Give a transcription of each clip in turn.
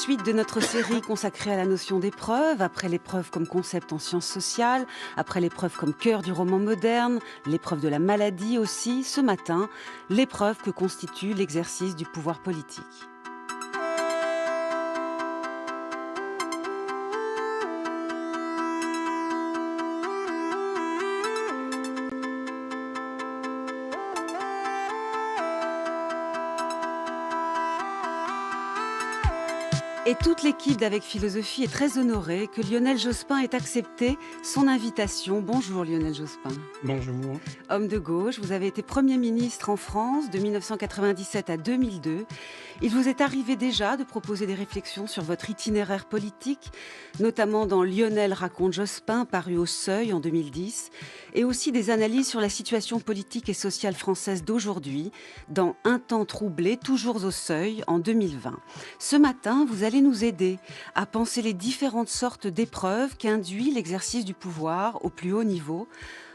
Suite de notre série consacrée à la notion d'épreuve, après l'épreuve comme concept en sciences sociales, après l'épreuve comme cœur du roman moderne, l'épreuve de la maladie aussi, ce matin, l'épreuve que constitue l'exercice du pouvoir politique. Et toute l'équipe d'Avec Philosophie est très honorée que Lionel Jospin ait accepté son invitation. Bonjour Lionel Jospin. Bonjour. Homme de gauche, vous avez été Premier ministre en France de 1997 à 2002. Il vous est arrivé déjà de proposer des réflexions sur votre itinéraire politique, notamment dans Lionel raconte Jospin, paru au Seuil en 2010, et aussi des analyses sur la situation politique et sociale française d'aujourd'hui, dans Un temps troublé, toujours au Seuil, en 2020. Ce matin, vous allez nous aider à penser les différentes sortes d'épreuves qu'induit l'exercice du pouvoir au plus haut niveau,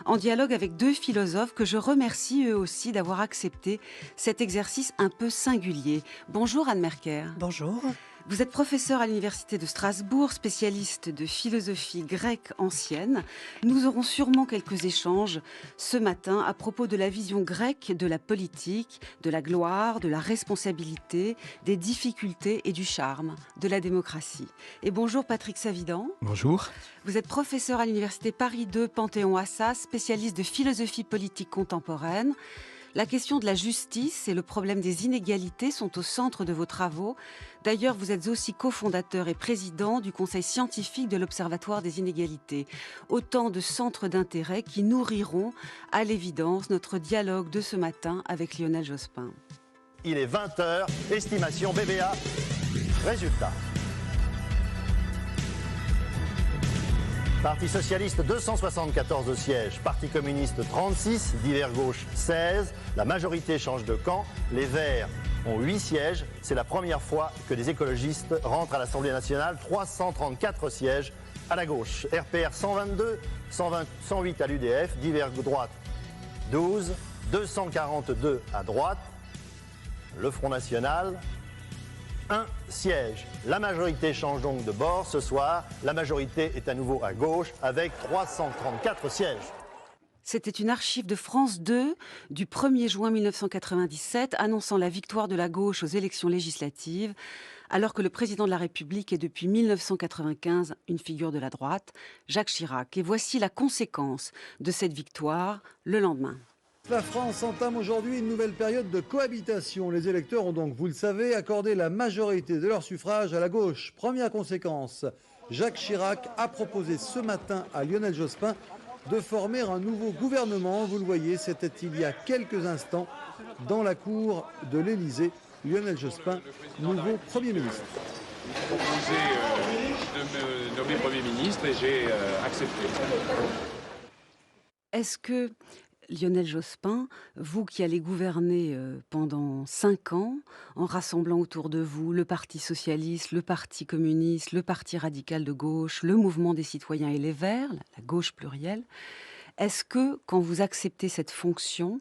en dialogue avec deux philosophes que je remercie eux aussi d'avoir accepté cet exercice un peu singulier. Bonjour Anne Merker. Bonjour. Vous êtes professeur à l'Université de Strasbourg, spécialiste de philosophie grecque ancienne. Nous aurons sûrement quelques échanges ce matin à propos de la vision grecque de la politique, de la gloire, de la responsabilité, des difficultés et du charme de la démocratie. Et bonjour Patrick Savidan. Bonjour. Vous êtes professeur à l'Université Paris II, Panthéon-Assas, spécialiste de philosophie politique contemporaine. La question de la justice et le problème des inégalités sont au centre de vos travaux. D'ailleurs, vous êtes aussi cofondateur et président du Conseil scientifique de l'Observatoire des inégalités. Autant de centres d'intérêt qui nourriront, à l'évidence, notre dialogue de ce matin avec Lionel Jospin. Il est 20h, estimation BBA, résultat. Parti socialiste 274 sièges, Parti communiste 36, divers gauche 16, la majorité change de camp, les Verts ont 8 sièges, c'est la première fois que des écologistes rentrent à l'Assemblée nationale, 334 sièges à la gauche, RPR 122, 108 à l'UDF, divers droite 12, 242 à droite, le Front National, 1 siège. La majorité change donc de bord ce soir. La majorité est à nouveau à gauche avec 334 sièges. C'était une archive de France 2 du 1er juin 1997 annonçant la victoire de la gauche aux élections législatives, alors que le président de la République est depuis 1995 une figure de la droite, Jacques Chirac. Et voici la conséquence de cette victoire le lendemain. La France entame aujourd'hui une nouvelle période de cohabitation. Les électeurs ont donc, vous le savez, accordé la majorité de leur suffrage à la gauche. Première conséquence, Jacques Chirac a proposé ce matin à Lionel Jospin de former un nouveau gouvernement. Vous le voyez, c'était il y a quelques instants dans la cour de l'Élysée. Lionel Jospin, nouveau Premier ministre. J'ai proposé de me nommer Premier ministre et j'ai accepté. Est-ce que Lionel Jospin, vous qui allez gouverner pendant 5 ans, en rassemblant autour de vous le Parti socialiste, le Parti communiste, le Parti radical de gauche, le Mouvement des citoyens et les Verts, la gauche plurielle, est-ce que, quand vous acceptez cette fonction,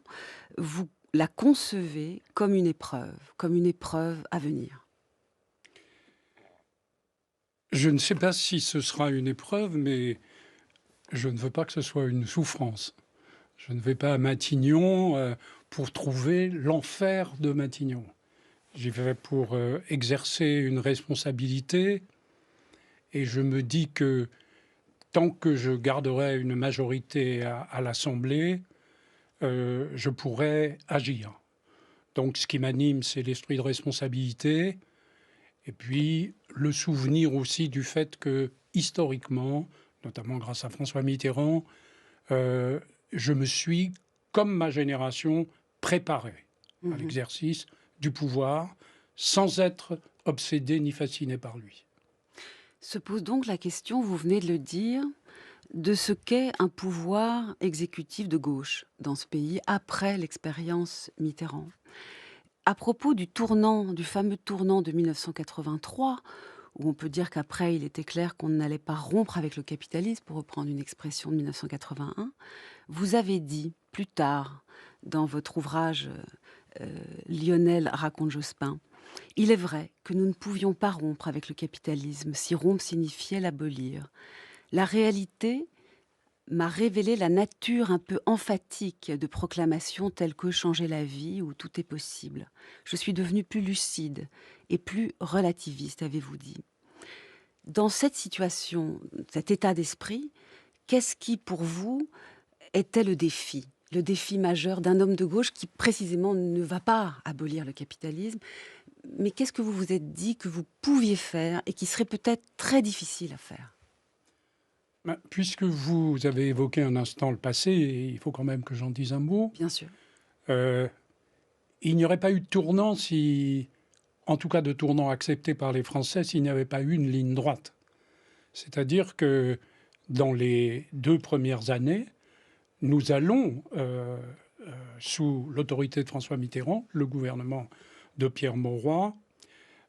vous la concevez comme une épreuve à venir? Je ne sais pas si ce sera une épreuve, mais je ne veux pas que ce soit une souffrance. Je ne vais pas à Matignon pour trouver l'enfer de Matignon. J'y vais pour exercer une responsabilité et je me dis que tant que je garderai une majorité à l'Assemblée, je pourrai agir. Donc ce qui m'anime, c'est l'esprit de responsabilité et puis le souvenir aussi du fait que, historiquement, notamment grâce à François Mitterrand, je me suis, comme ma génération, préparé à l'exercice du pouvoir sans être obsédé ni fasciné par lui. Se pose donc la question, vous venez de le dire, de ce qu'est un pouvoir exécutif de gauche dans ce pays après l'expérience Mitterrand. À propos du fameux tournant de 1983, où on peut dire qu'après, il était clair qu'on n'allait pas rompre avec le capitalisme, pour reprendre une expression de 1981, vous avez dit plus tard, dans votre ouvrage Lionel raconte Jospin, Il est vrai que nous ne pouvions pas rompre avec le capitalisme si rompre signifiait l'abolir. La réalité m'a révélé la nature un peu emphatique de proclamations telles que changer la vie ou tout est possible. Je suis devenue plus lucide et plus relativiste, avez-vous dit. Dans cette situation, cet état d'esprit, qu'est-ce qui, pour vous, était le défi majeur d'un homme de gauche qui, précisément, ne va pas abolir le capitalisme? Mais qu'est-ce que vous vous êtes dit que vous pouviez faire et qui serait peut-être très difficile à faire? Puisque vous avez évoqué un instant le passé, et il faut quand même que j'en dise un mot, Bien sûr. Il n'y aurait pas eu de tournant en tout cas de tournant accepté par les Français, s'il n'y avait pas eu une ligne droite. C'est-à-dire que dans les 2 premières années, nous allons, sous l'autorité de François Mitterrand, le gouvernement de Pierre Mauroy,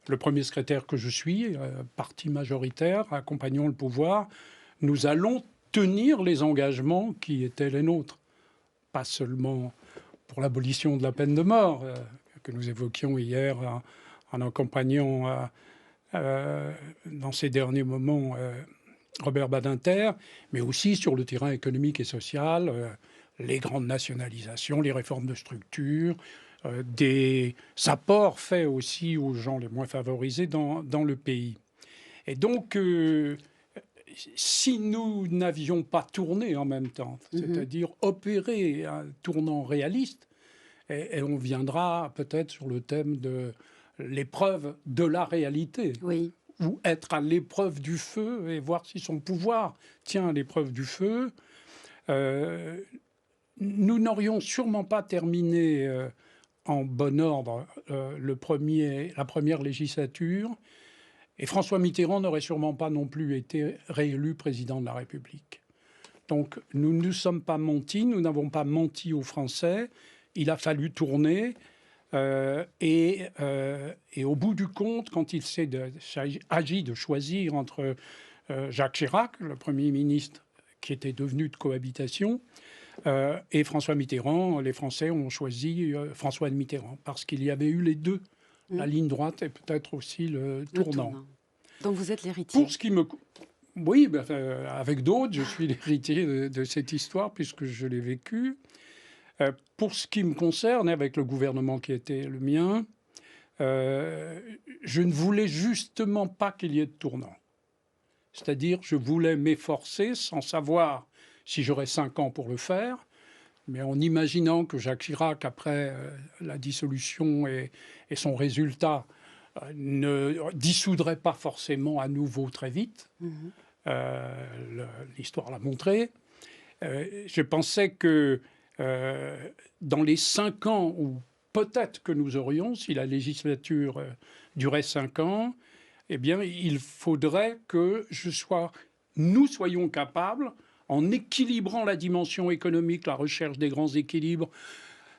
le premier secrétaire que je suis, parti majoritaire, accompagnant le pouvoir, nous allons tenir les engagements qui étaient les nôtres. Pas seulement pour l'abolition de la peine de mort, que nous évoquions hier en accompagnant dans ces derniers moments Robert Badinter, mais aussi sur le terrain économique et social, les grandes nationalisations, les réformes de structure, des apports faits aussi aux gens les moins favorisés dans le pays. Et donc, si nous n'avions pas tourné en même temps, c'est-à-dire opéré un tournant réaliste, et on viendra peut-être sur le thème de l'épreuve de la réalité, Oui. ou être à l'épreuve du feu et voir si son pouvoir tient à l'épreuve du feu, nous n'aurions sûrement pas terminé en bon ordre la première législature, et François Mitterrand n'aurait sûrement pas non plus été réélu président de la République. Donc nous ne nous sommes pas mentis, nous n'avons pas menti aux Français, il a fallu tourner. Et au bout du compte, quand il s'agit de choisir entre Jacques Chirac, le Premier ministre qui était devenu de cohabitation, et François Mitterrand, les Français ont choisi François Mitterrand, parce qu'il y avait eu les deux, la ligne droite et peut-être aussi le tournant. Donc vous êtes l'héritier. Pour ce qui me... Oui, avec d'autres, je suis l'héritier de cette histoire, puisque je l'ai vécue. Pour ce qui me concerne, avec le gouvernement qui était le mien, je ne voulais justement pas qu'il y ait de tournant. C'est-à-dire, je voulais m'efforcer, sans savoir si j'aurais 5 ans pour le faire, mais en imaginant que Jacques Chirac, après la dissolution et son résultat, ne dissoudrait pas forcément à nouveau très vite. L'histoire l'a montré. Je pensais que dans les 5 ans où peut-être que nous aurions, si la législature durait 5 ans, eh bien, il faudrait que nous soyons capables, en équilibrant la dimension économique, la recherche des grands équilibres,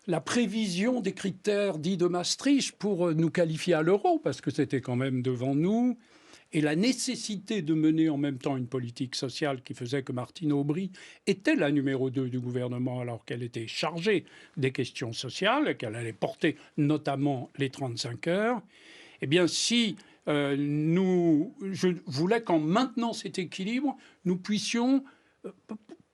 la prévision des critères dits de Maastricht pour nous qualifier à l'euro, parce que c'était quand même devant nous, et la nécessité de mener en même temps une politique sociale qui faisait que Martine Aubry était la numéro 2 du gouvernement alors qu'elle était chargée des questions sociales et qu'elle allait porter notamment les 35 heures. Eh bien, si je voulais qu'en maintenant cet équilibre, nous puissions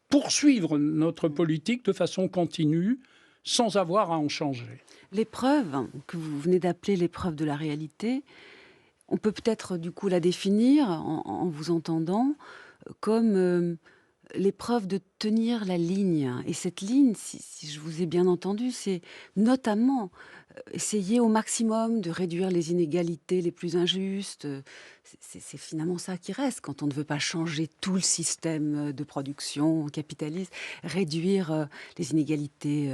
poursuivre notre politique de façon continue sans avoir à en changer. L'épreuve que vous venez d'appeler l'épreuve de la réalité, on peut peut-être du coup la définir en vous entendant comme l'épreuve de tenir la ligne. Et cette ligne, si je vous ai bien entendu, c'est notamment essayer au maximum de réduire les inégalités les plus injustes. C'est finalement ça qui reste quand on ne veut pas changer tout le système de production capitaliste. Réduire les inégalités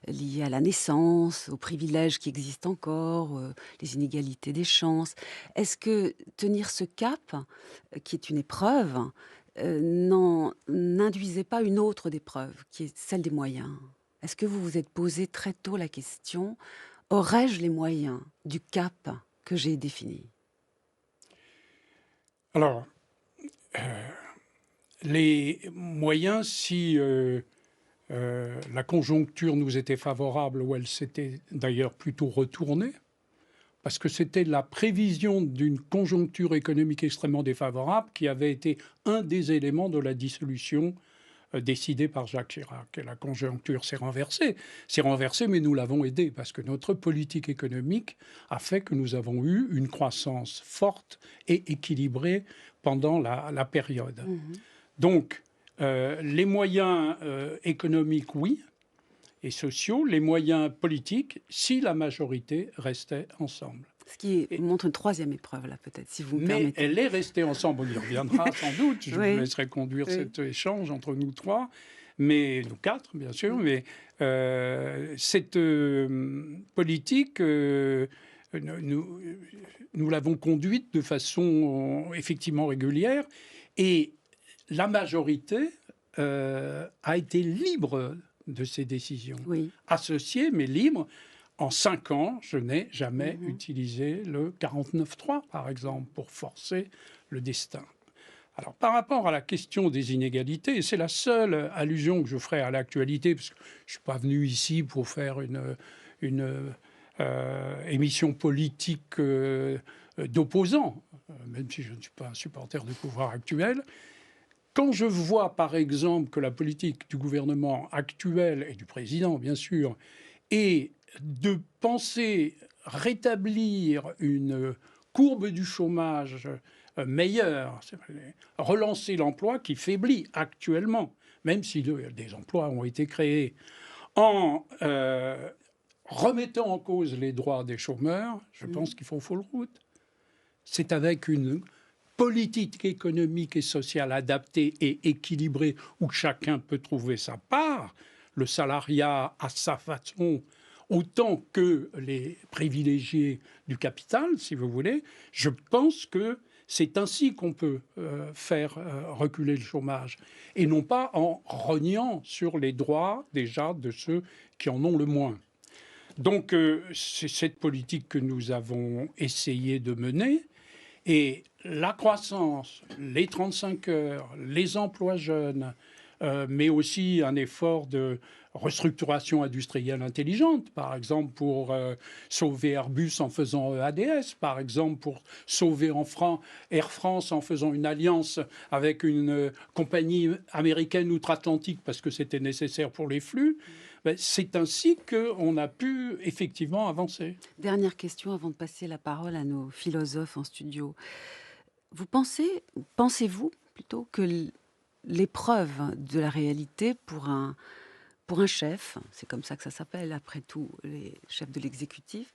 liées à la naissance, aux privilèges qui existent encore, les inégalités des chances. Est-ce que tenir ce cap, qui est une épreuve, n'induisait pas une autre épreuve, qui est celle des moyens? Est-ce que vous vous êtes posé très tôt la question: aurais-je les moyens du cap que j'ai défini? Alors, les moyens, si la conjoncture nous était favorable, ou elle s'était d'ailleurs plutôt retournée, parce que c'était la prévision d'une conjoncture économique extrêmement défavorable qui avait été un des éléments de la dissolution décidée par Jacques Chirac. Et la conjoncture s'est renversée. Mais nous l'avons aidé, parce que notre politique économique a fait que nous avons eu une croissance forte et équilibrée pendant la période. Donc, les moyens économiques, oui, et sociaux, les moyens politiques, si la majorité restait ensemble. Ce qui montre une troisième épreuve, là, peut-être, si vous me Mais permettez. elle est restée ensemble, on y reviendra sans doute. Je Oui. vous laisserai conduire Oui. cet échange entre nous trois, mais nous quatre, bien sûr. Mais cette politique, nous l'avons conduite de façon effectivement régulière, et la majorité a été libre de ses décisions. Oui. Associée, mais libre. En 5 ans, je n'ai jamais utilisé le 49.3, par exemple, pour forcer le destin. Alors, par rapport à la question des inégalités, et c'est la seule allusion que je ferai à l'actualité, parce que je ne suis pas venu ici pour faire une émission politique d'opposants, même si je ne suis pas un supporter du pouvoir actuel. Quand je vois, par exemple, que la politique du gouvernement actuel, et du président, bien sûr, est de penser rétablir une courbe du chômage meilleure, relancer l'emploi qui faiblit actuellement, même si des emplois ont été créés, en remettant en cause les droits des chômeurs, je pense qu'il faut full route. C'est avec une politique économique et sociale adaptée et équilibrée où chacun peut trouver sa part, le salariat à sa façon, autant que les privilégiés du capital, si vous voulez. Je pense que c'est ainsi qu'on peut faire reculer le chômage, et non pas en rognant sur les droits déjà de ceux qui en ont le moins. Donc c'est cette politique que nous avons essayé de mener, et la croissance, les 35 heures, les emplois jeunes, mais aussi un effort de restructuration industrielle intelligente, par exemple pour sauver Airbus en faisant ADS, par exemple pour sauver Air France en faisant une alliance avec une compagnie américaine outre-Atlantique parce que c'était nécessaire pour les flux. Ben, c'est ainsi qu'on a pu effectivement avancer. Dernière question avant de passer la parole à nos philosophes en studio. Pensez-vous plutôt que l'épreuve de la réalité pour un chef, c'est comme ça que ça s'appelle après tout, les chefs de l'exécutif,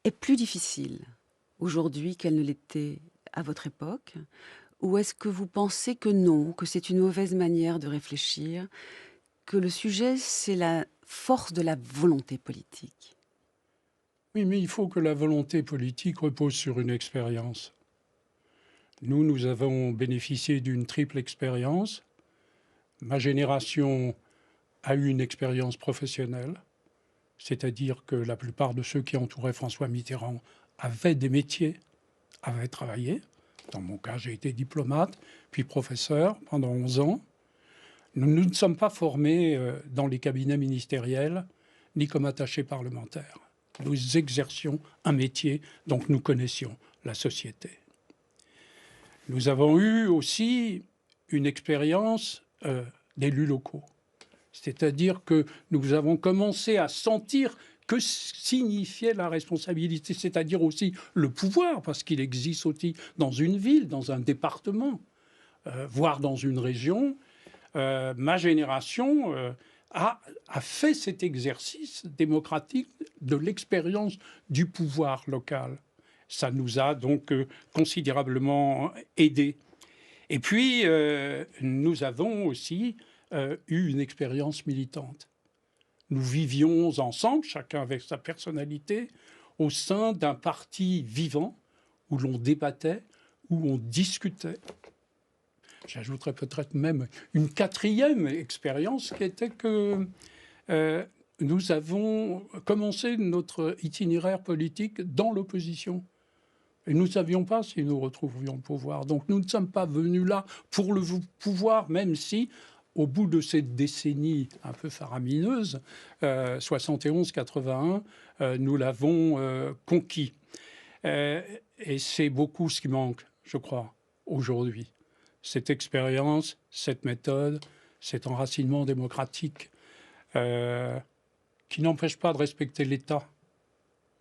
est plus difficile aujourd'hui qu'elle ne l'était à votre époque? Ou est-ce que vous pensez que non, que c'est une mauvaise manière de réfléchir, que le sujet, c'est la force de la volonté politique? Oui, mais il faut que la volonté politique repose sur une expérience. Nous avons bénéficié d'une triple expérience. Ma génération a eu une expérience professionnelle, c'est-à-dire que la plupart de ceux qui entouraient François Mitterrand avaient des métiers, avaient travaillé. Dans mon cas, j'ai été diplomate, puis professeur pendant 11 ans. Nous ne sommes pas formés dans les cabinets ministériels, ni comme attachés parlementaires. Nous exercions un métier, donc nous connaissions la société. Nous avons eu aussi une expérience d'élus locaux. C'est-à-dire que nous avons commencé à sentir que signifiait la responsabilité, c'est-à-dire aussi le pouvoir, parce qu'il existe aussi dans une ville, dans un département, voire dans une région. Ma génération a fait cet exercice démocratique de l'expérience du pouvoir local. Ça nous a donc considérablement aidés. Et puis, nous avons aussi eu une expérience militante. Nous vivions ensemble, chacun avec sa personnalité, au sein d'un parti vivant où l'on débattait, où on discutait. J'ajouterais peut-être même une quatrième expérience qui était que nous avons commencé notre itinéraire politique dans l'opposition. Et nous ne savions pas si nous retrouvions le pouvoir. Donc nous ne sommes pas venus là pour le pouvoir, même si, au bout de cette décennie un peu faramineuse, 71-81, nous l'avons conquis. Et c'est beaucoup ce qui manque, je crois, aujourd'hui. Cette expérience, cette méthode, cet enracinement démocratique qui n'empêche pas de respecter l'État,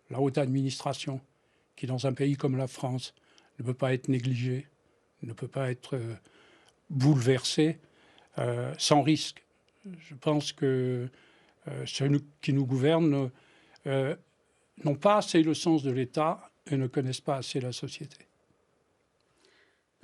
la haute administration, qui dans un pays comme la France ne peut pas être négligé, ne peut pas être bouleversé sans risque. Je pense que ceux qui nous gouvernent n'ont pas assez le sens de l'État et ne connaissent pas assez la société.